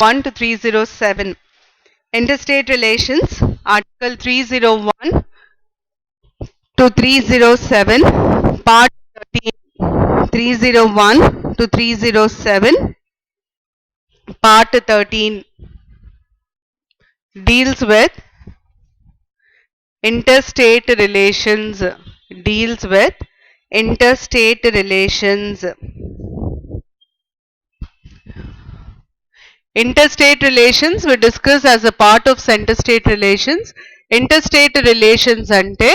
301 to 307. Interstate Relations, Article 301 to 307, Part 13. 301 to 307, Part 13 deals with interstate relations. Deals with interstate relations. Interstate relations we discuss as a part of center-state relations. Interstate relations ante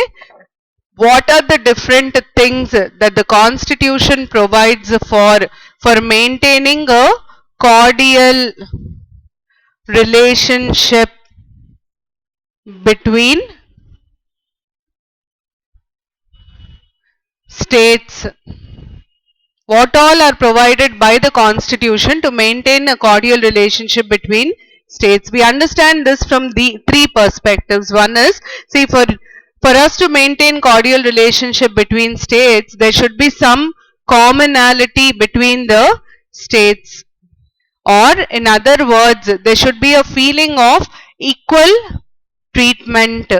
what are the different things that the constitution provides for maintaining a cordial relationship between states. What all are provided by the constitution to maintain a cordial relationship between states? We understand this from the three perspectives. One is, see, for us to maintain cordial relationship between states, there should be some commonality between the states, or in other words, there should be a feeling of equal treatment,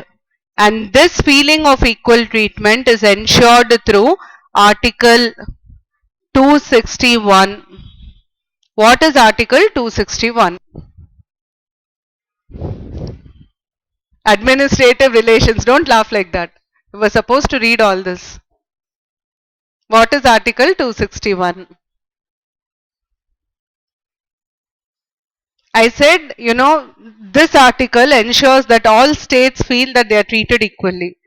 and this feeling of equal treatment is ensured through Article 261. What is Article 261? Administrative relations. Don't laugh like that. We were supposed to read all this. What is Article 261? I said, this article ensures that all states feel that they are treated equally.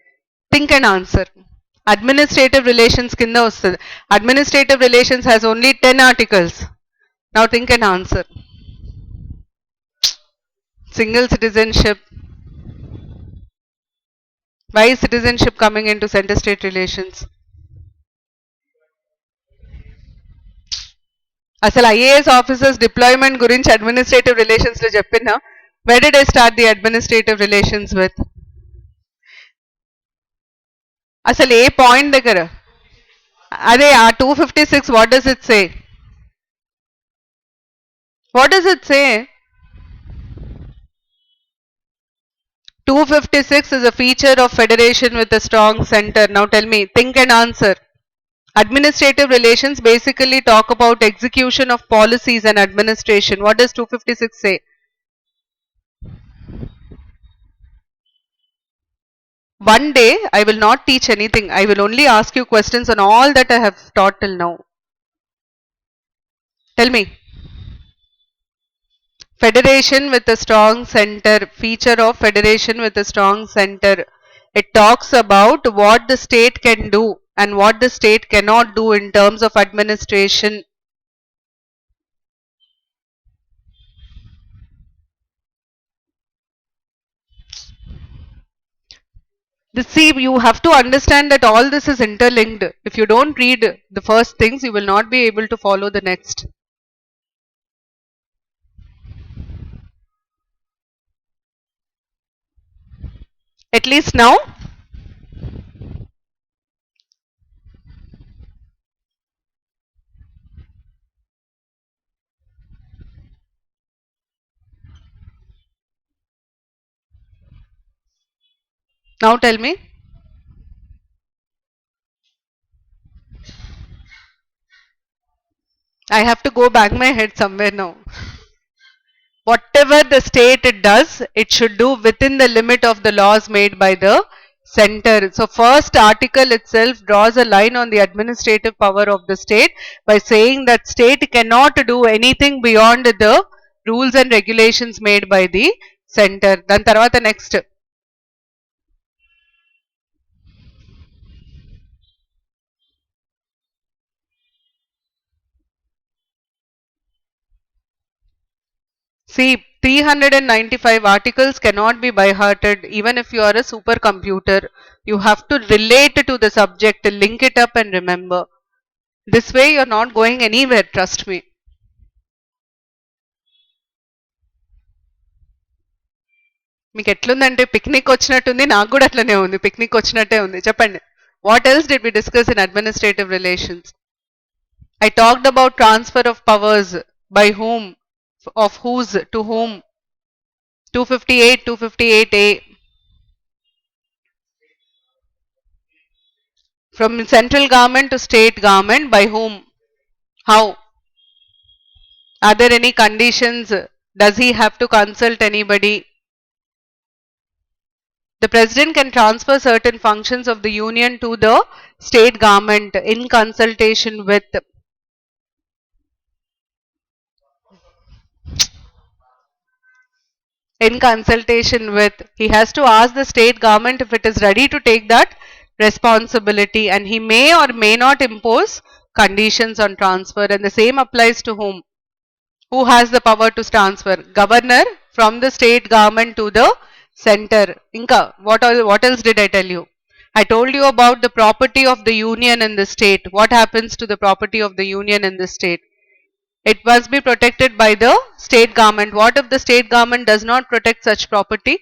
Think and answer. Administrative relations kinda vastadi. Administrative relations has only 10 articles. Now think and answer. Single citizenship. Why is citizenship coming into center-state relations? అసలు IAS officers deployment గురించి administrative relations లో చెప్పినా where did I start the administrative relations with? అసలు ఏ point దగ్గర అదే ఆ 256 what does it say? What does it say? 256 is a feature of federation with a strong center. Now tell me, think and answer. Administrative relations basically talk about execution of policies and administration. What does 256 say? One day I will not teach anything. I will only ask you questions on all that I have taught till now. Tell me. Federation with a strong center. Feature of federation with a strong center. It talks about what the state can do and what the state cannot do in terms of administration. See, you have to understand that all this is interlinked. If you don't read the first things, you will not be able to follow the next. At least now? Now tell me. I have to go bang my head somewhere now. Whatever the state does, it should do within the limit of the laws made by the center. So first article itself draws a line on the administrative power of the state by saying that state cannot do anything beyond the rules and regulations made by the center. Then tarvata next. See, 395 articles cannot be by hearted even if you are a supercomputer. You have to relate to the subject, link it up and remember. This way you are not going anywhere, trust me. మీకు ఎట్లుందంటే picnic వచ్చినట్టుంది, నాకు కూడా అట్లనే ఉంది, picnic వచ్చినట్టే ఉంది. చెప్పండి, what else did we discuss in administrative relations? I talked about transfer of powers. By whom? of whose to whom? 258, 258A. From central government to state government, by whom? How? Are there any conditions? Does he have to consult anybody? The president can transfer certain functions of the union to the state government in consultation with. He has to ask the state government if it is ready to take that responsibility, and he may or may not impose conditions on transfer, and the same applies to whom? Who has the power to transfer? Governor from the state government to the center. Inka, what else did I tell you? I told you about the property of the union in the state. What happens to the property of the union in the state? It must be protected by the state government. What if the state government does not protect such property?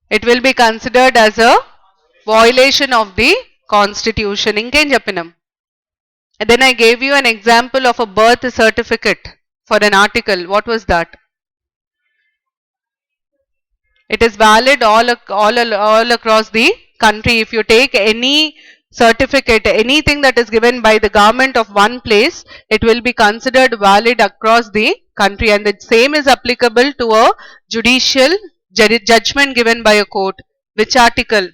It will be considered as a violation of the constitution. Inken cheppinam. And then I gave you an example of a birth certificate for an article. What was that? It is valid all across the country. If you take any certificate, anything that is given by the government of one place, it will be considered valid across the country, and the same is applicable to a judicial judgment given by a court. Which article?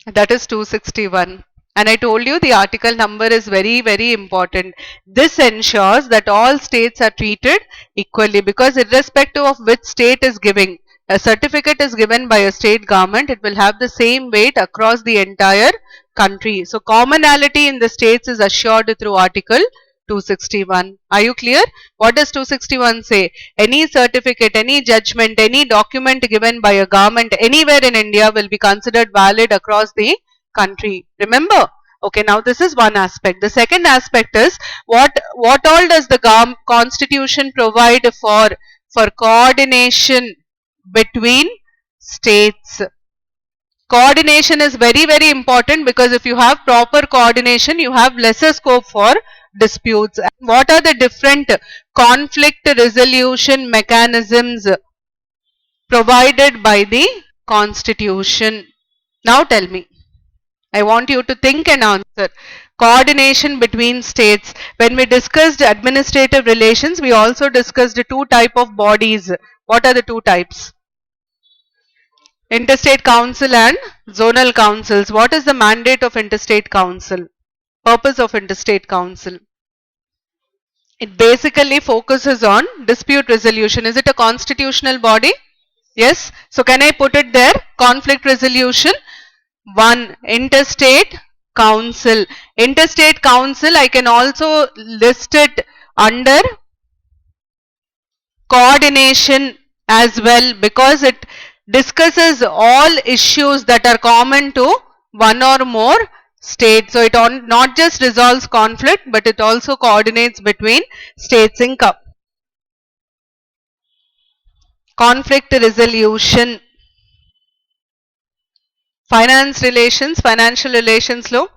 That is 261. And I told you the article number is very, very important. This ensures that all states are treated equally, because irrespective of which state is giving, a certificate is given by a state government, it will have the same weight across the entire country. So commonality in the states is assured through article 261. Are you clear? What does 261 say? Any certificate, any judgment, any document given by a government anywhere in India will be considered valid across the country. Remember? Okay, now this is one aspect. The second aspect is what all does the constitution provide for coordination between states? Coordination is very, very important, because if you have proper coordination, you have lesser scope for disputes. And what are the different conflict resolution mechanisms provided by the constitution? Now tell me. I want you to think and answer. Coordination between states. When we discussed administrative relations, we also discussed two types of bodies. What are the two types? Interstate Council and Zonal Councils. What is the mandate of Interstate Council? Purpose of Interstate Council? It basically focuses on dispute resolution. Is it a constitutional body? Yes. So can I put it there? Conflict resolution. One, Interstate Council. Interstate Council, I can also list it under coordination as well, because it discusses all issues that are common to one or more states. So it not just resolves conflict, but it also coordinates between states. In conflict resolution. Financial relations law.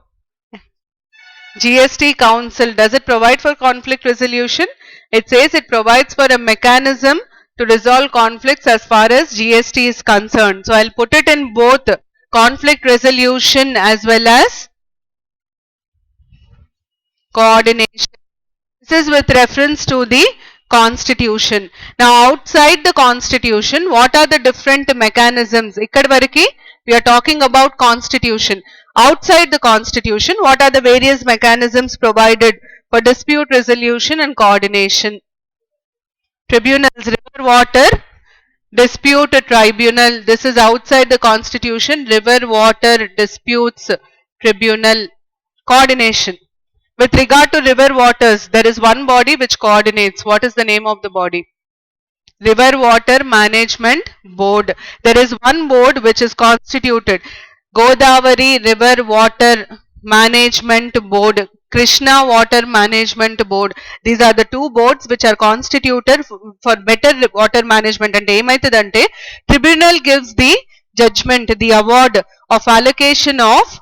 GST Council, does it provide for conflict resolution? It says it provides for a mechanism to resolve conflicts as far as GST is concerned. So I'll put it in both conflict resolution as well as coordination. This is with reference to the constitution. Now outside the constitution, what are the different mechanisms? Ikkad variki we are talking about constitution. Outside the constitution, what are the various mechanisms provided for dispute resolution and coordination? Tribunals, river water dispute tribunal. This is outside the constitution. River water disputes tribunal. Coordination. With regard to river waters, there is one body which coordinates. What is the name of the body? River Water Management Board. There is one board which is constituted. Godavari River Water Management Board, Krishna Water Management Board. These are the two boards which are constituted for better water management. And emaitadante, tribunal gives the judgment, the award of allocation of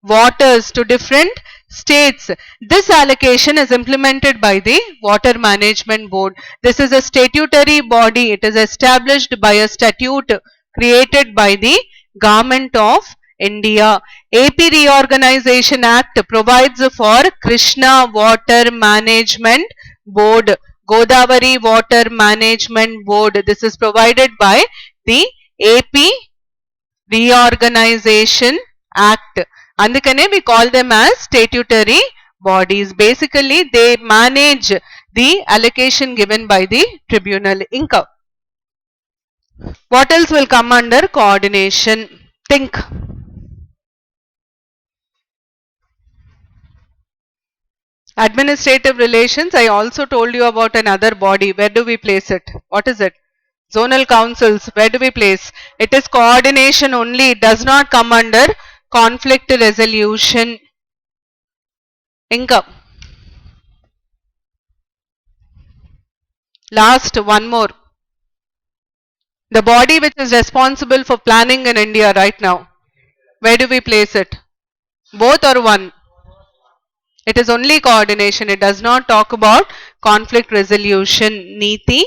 waters to different states. This allocation is implemented by the Water Management Board. This is a statutory body. It is established by a statute created by the Government of India. AP Reorganization Act provides for Krishna Water Management Board, Godavari Water Management Board. This is provided by the AP Reorganization Act. Andukane we call them as statutory bodies. Basically, they manage the allocation given by the tribunal. Inka. What else will come under coordination? Think. Administrative relations, I also told you about another body. Where do we place it? What is it? Zonal councils. Where do we place? It is coordination only. It does not come under conflict resolution. Inka. Last, one more. The body which is responsible for planning in India right now. Where do we place it? Both or one? It is only coordination. It does not talk about conflict resolution. Niti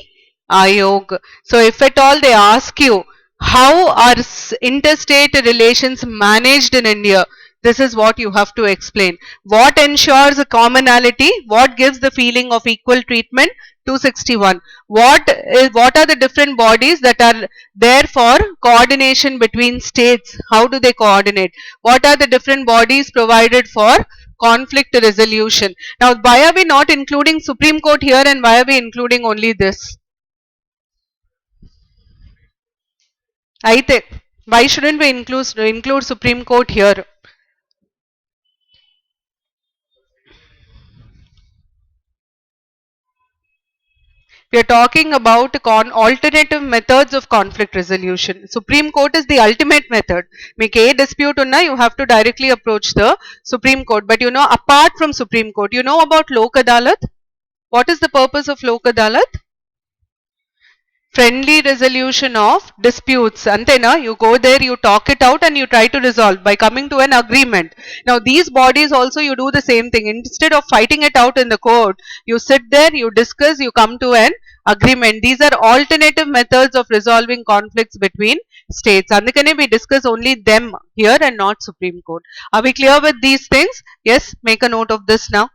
Ayog. So if at all they ask you, how are interstate relations managed in India? This is what you have to explain. What ensures a commonality? What gives the feeling of equal treatment? 261. What are the different bodies that are there for coordination between states? How do they coordinate? What are the different bodies provided for conflict resolution? Now, why are we not including Supreme Court here and why are we including only this? Aite, why shouldn't we include Supreme Court here? We are talking about alternative methods of conflict resolution. Supreme Court is the ultimate method. Make a dispute unna, you have to directly approach the Supreme Court. But you know, apart from Supreme Court, you know about Lok Adalat? What is the purpose of Lok Adalat? Friendly resolution of disputes. Antena, you go there, you talk it out and you try to resolve by coming to an agreement. Now these bodies also you do the same thing. Instead of fighting it out in the court, you sit there, you discuss, you come to an agreement. These are alternative methods of resolving conflicts between states. Andukane we discuss only them here and not Supreme Court. Are we clear with these things? Yes, make a note of this now.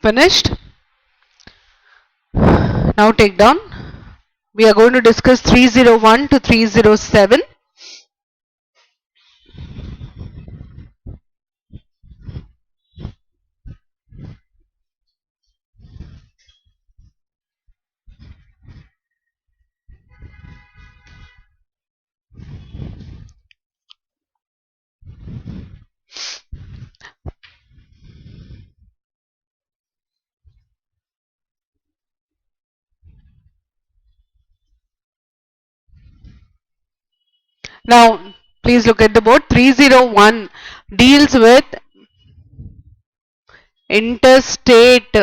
Finished? Now take down. We are going to discuss 301 to 307. Now, please look at the board. 301 deals with interstate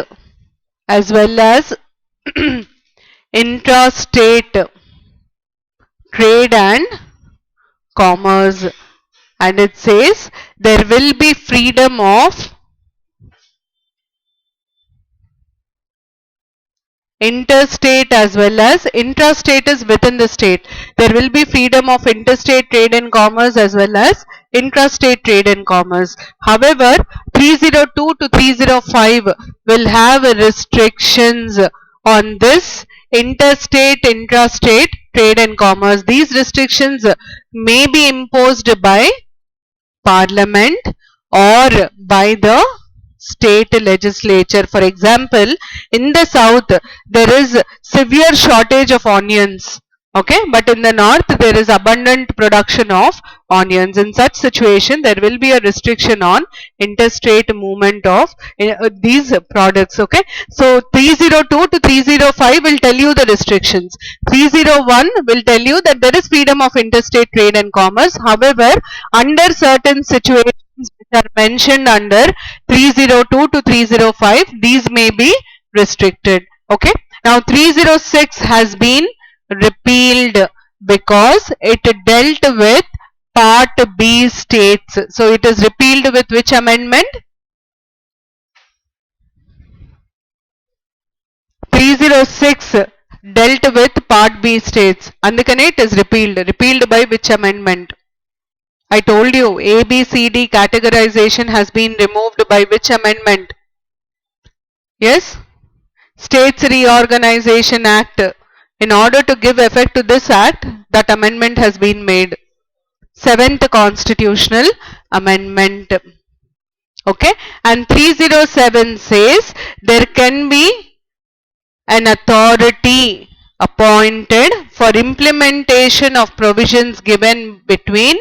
as well as intrastate trade and commerce, and it says there will be freedom of interstate as well as intrastate is within the state. There will be freedom of interstate trade and commerce as well as intrastate trade and commerce. However, 302 to 305 will have restrictions on this interstate, intrastate trade and commerce. These restrictions may be imposed by Parliament or by the state legislature. For example, in the south there is severe shortage of onions, okay, but in the north there is abundant production of onions. In such situation there will be a restriction on interstate movement of these products, okay. So 302 to 305 will tell you the restrictions. 301 will tell you that there is freedom of interstate trade and commerce. However, under certain situations which are mentioned under 302 to 305, these may be restricted, okay. Now 306 has been repealed because it dealt with part B states. So it is repealed with which amendment? 306 dealt with part B states. Andukane it is repealed. Repealed by which amendment? I told you A, B, C, D categorization has been removed by which amendment? Yes? States Reorganization Act. In order to give effect to this act, that amendment has been made. 7th Constitutional Amendment. Okay? And 307 says there can be an authority appointed for implementation of provisions given between.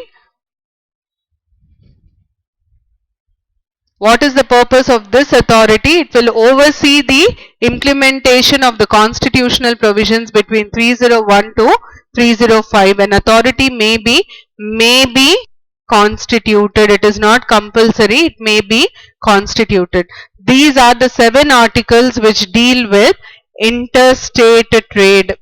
What is the purpose of this authority? It will oversee the implementation of the constitutional provisions between 301 to 305. An authority may be constituted. It is not compulsory. It may be constituted. These are the 7 articles which deal with interstate trade.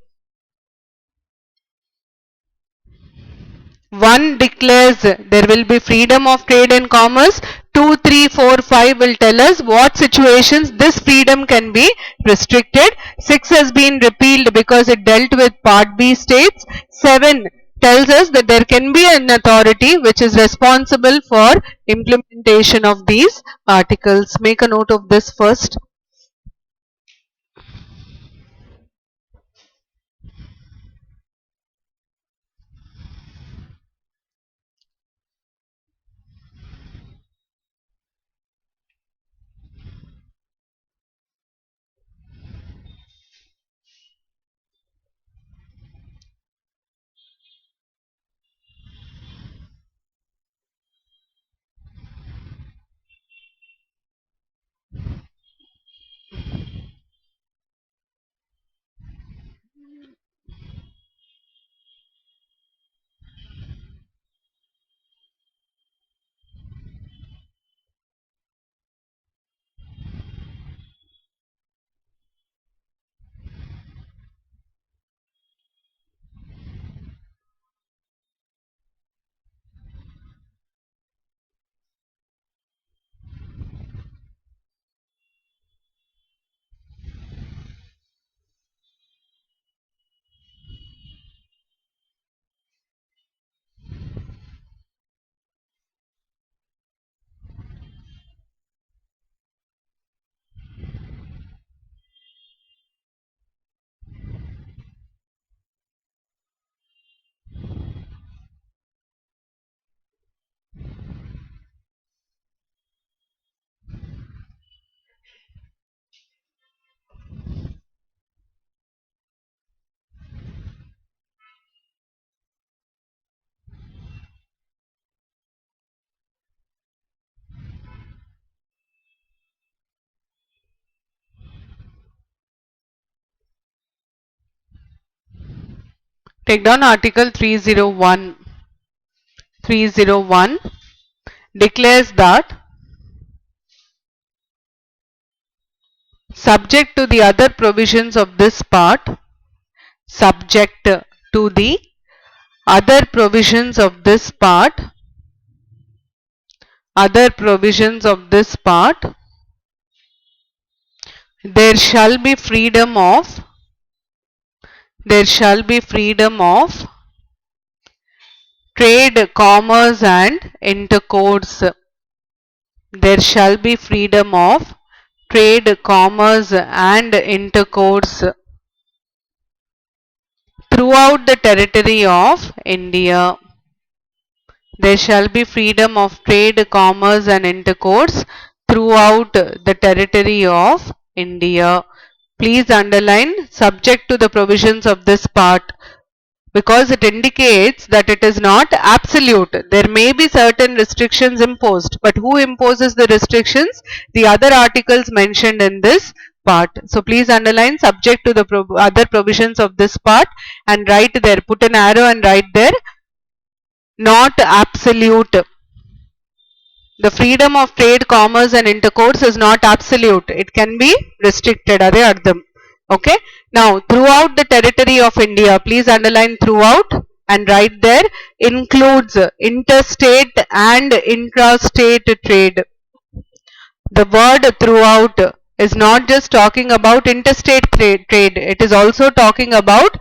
1 declares there will be freedom of trade and commerce. 2, 3, 4, 5 will tell us what situations this freedom can be restricted. 6 has been repealed because it dealt with part B states. 7 tells us that there can be an authority which is responsible for implementation of these articles. Make a note of this first. Take down Article 301. 301 declares that subject to the other provisions of this part, subject to the other provisions of this part, other provisions of this part, there shall be freedom of trade, commerce and intercourse. There shall be freedom of trade, commerce and intercourse throughout the territory of India. There shall be freedom of trade, commerce and intercourse throughout the territory of India. Please underline subject to the provisions of this part, because it indicates that it is not absolute. There may be certain restrictions imposed, but who imposes the restrictions? The other articles mentioned in this part. So please underline subject to the other provisions of this part and write there, put an arrow and write there, not absolute. The freedom of trade, commerce and intercourse is not absolute. It can be restricted. Ade ardham. Okay. Now, throughout the territory of India, please underline throughout and write there, includes interstate and intrastate trade. The word throughout is not just talking about interstate trade. It is also talking about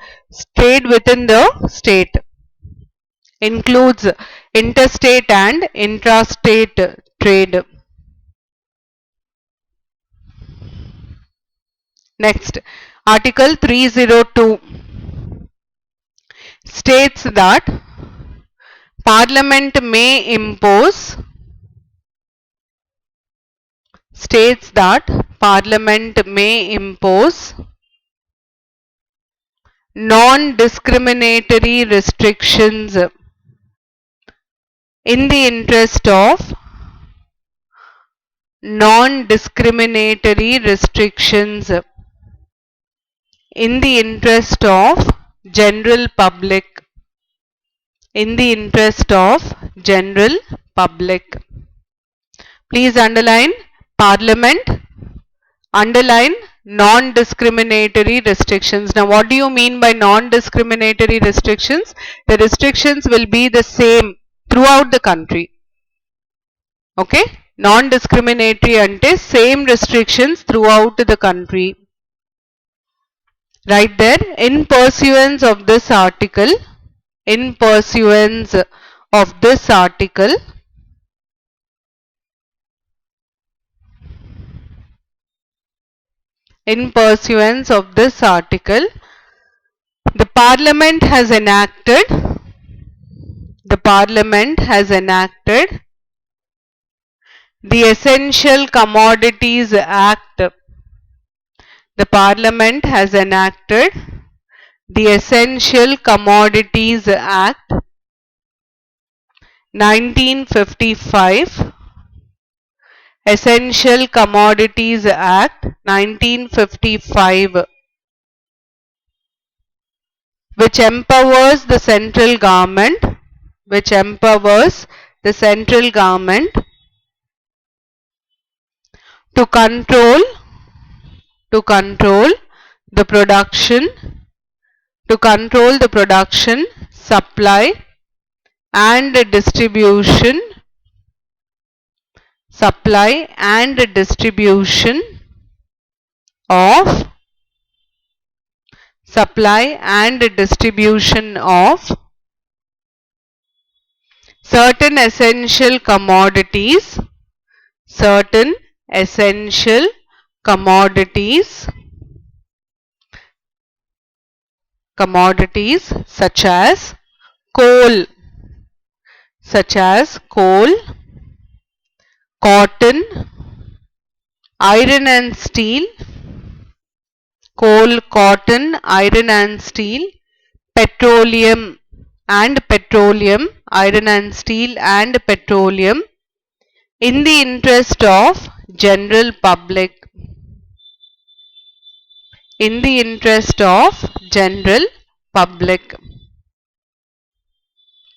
trade within the state. Includes interstate and intrastate trade. Next, Article 302 states that Parliament may impose non-discriminatory restrictions in the interest of general public. Please underline Parliament, underline non-discriminatory restrictions. Now, what do you mean by non-discriminatory restrictions? The restrictions will be the same throughout the country. Okay? Non-discriminatory ante same restrictions throughout the country. Right there, in pursuance of this article, the Parliament has enacted the Essential Commodities Act. The Parliament has enacted the Essential Commodities Act 1955. Essential Commodities Act 1955, which empowers the central government to control the production, supply and distribution of certain essential commodities such as coal, cotton, iron and steel, petroleum, iron and steel and petroleum, in the interest of general public.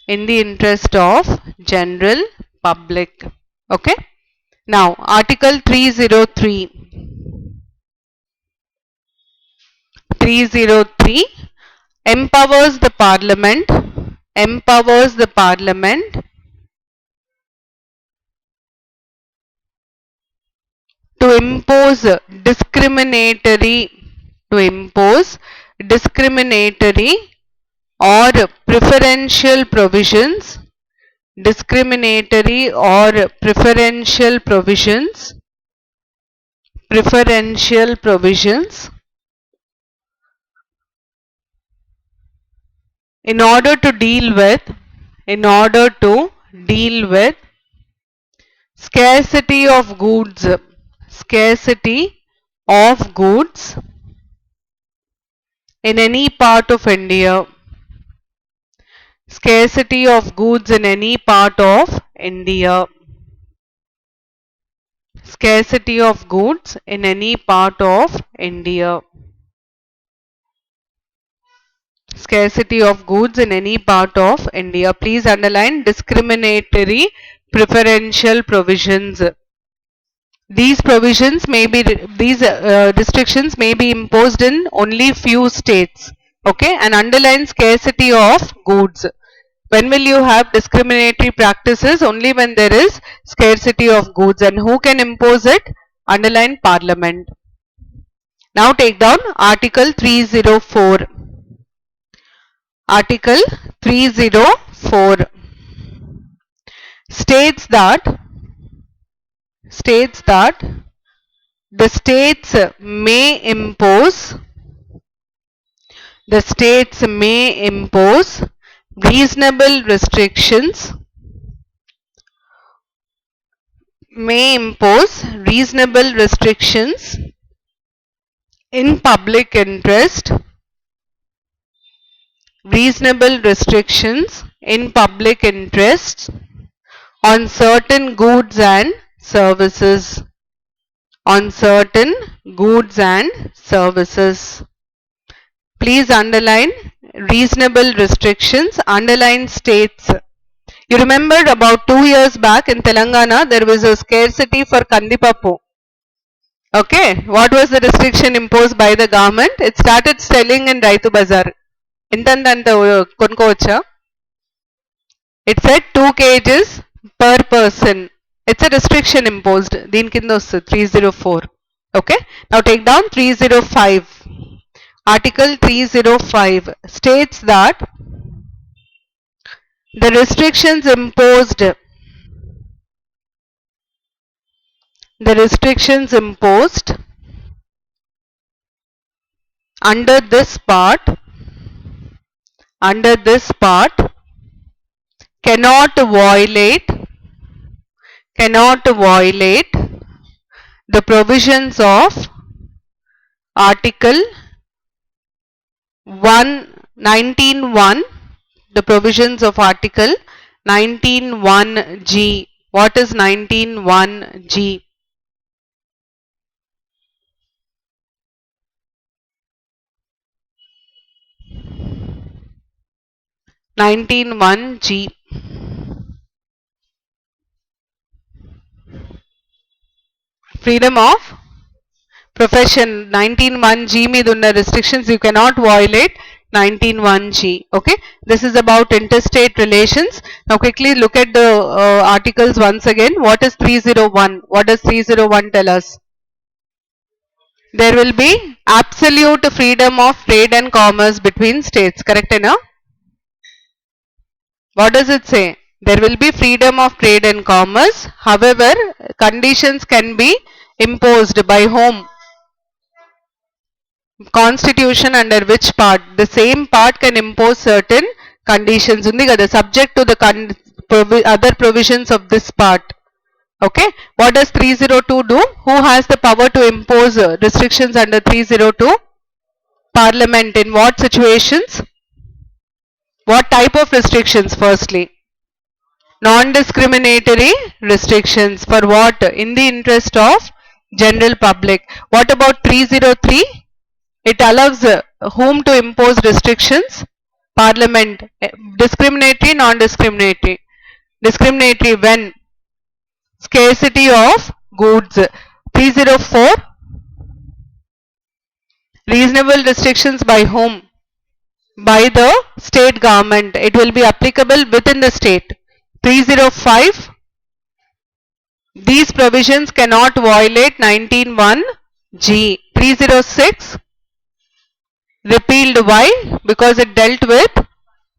in the interest of general public. Okay. Now, Article 303 empowers the Parliament to impose discriminatory or preferential provisions in order to deal with scarcity of goods in any part of India. Scarcity of goods in any part of India. Scarcity of goods in any part of India. Scarcity of goods in any part of India. Please underline discriminatory preferential provisions. These provisions may be, restrictions may be imposed in only few states. Okay, and underline scarcity of goods. When will you have discriminatory practices? Only when there is scarcity of goods. And who can impose it? Underline Parliament. Now take down Article 304. Article 304 states that the states may impose reasonable restrictions in public interest on certain goods and services. Please underline reasonable restrictions, underline states. You remember about 2 years back in Telangana there was a scarcity for kandipappu. Okay, what was the restriction imposed by the government? It started selling in Raitu Bazaar. It said 2 kgs per person. It's a restriction imposed. Deen kinda 304. Okay. Now take down 305. Article 305 states that the restrictions imposed under this part cannot violate the provisions of Article 19(1), the provisions of Article 19(1)(g). What is 19(1)(g)? Freedom of profession. 19(1)(g) మీద ఉన్న restrictions you cannot violate 19(1)(g). Okay, this is about interstate relations. Now quickly look at the articles once again. What is 301? What does 301 tell us? There will be absolute freedom of trade and commerce between states. Correct enough? What does it say? There will be freedom of trade and commerce. However, conditions can be imposed by whom? Constitution under which part? The same part can impose certain conditions. Subject to the other provisions of this part. Okay. What does 302 do? Who has the power to impose restrictions under 302? Parliament. In what situations? What type of restrictions? Firstly, non-discriminatory restrictions. For what? In the interest of general public. What about 303? It allows whom to impose restrictions? Parliament, discriminatory, non-discriminatory. Discriminatory when scarcity of goods. 304, reasonable restrictions by whom? By the state government. It will be applicable within the state. 305, these provisions cannot violate 19(1)(g). 306, repealed. Why? Because it dealt with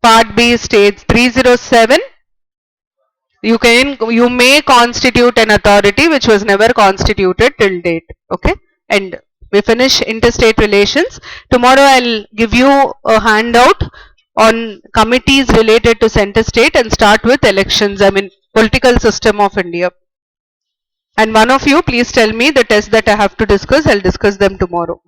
Part B states. 307, you may constitute an authority which was never constituted till date. Okay, and we finish interstate relations. Tomorrow I'll give you a handout on committees related to center state and start with elections, I mean political system of India. And one of you please tell me the tests that I have to discuss. I'll discuss them tomorrow.